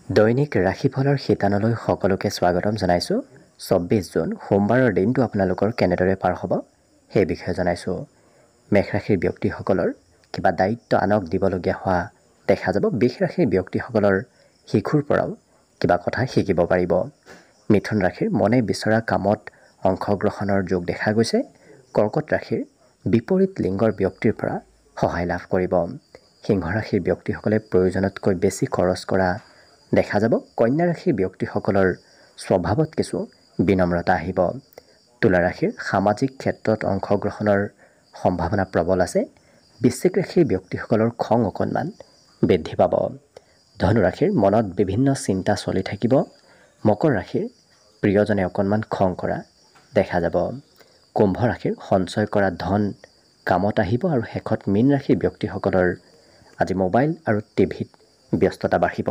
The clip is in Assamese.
দৈনিক ৰাশিফলৰ শিতানলৈ সকলোকে স্বাগতম জনাইছোঁ। 24 জুন সোমবাৰৰ দিনটো আপোনালোকৰ কেনেদৰে পাৰ হ'ব সেই বিষয়ে জনাইছোঁ। মেষ ৰাশিৰ ব্যক্তিসকলৰ কিবা দায়িত্ব আনক দিবলগীয়া হোৱা দেখা যাব। বৃষ ৰাশিৰ ব্যক্তিসকলৰ শিশুৰ পৰাও কিবা কথা শিকিব পাৰিব। মিথুন ৰাশিৰ মনে বিচৰা কামত অংশগ্ৰহণৰ যোগ দেখা গৈছে। কৰ্কট ৰাশিৰ বিপৰীত লিংগৰ ব্যক্তিৰ পৰা সহায় লাভ কৰিব। সিংহ ৰাশিৰ ব্যক্তিসকলে প্ৰয়োজনতকৈ বেছি খৰচ কৰা দেখা যাব। কন্যা ৰাশিৰ ব্যক্তিসকলৰ স্বভাৱত কিছু বিনম্ৰতা আহিব। তুলা ৰাশিৰ সামাজিক ক্ষেত্ৰত অংশগ্ৰহণৰ সম্ভাৱনা প্ৰবল আছে। বৃশ্চিক ৰাশিৰ ব্যক্তিসকলৰ খং অকণমান বৃদ্ধি পাব। ধনু ৰাশিৰ মনত বিভিন্ন চিন্তা চলি থাকিব। মকৰ ৰাশিৰ প্ৰিয়জনে অকণমান খং কৰা দেখা যাব। কুম্ভ ৰাশিৰ সঞ্চয় কৰা ধন কামত আহিব। আৰু শেষত মীন ৰাশিৰ ব্যক্তিসকলৰ আজি মোবাইল আৰু টিভিত ব্যস্ততা বাঢ়িব।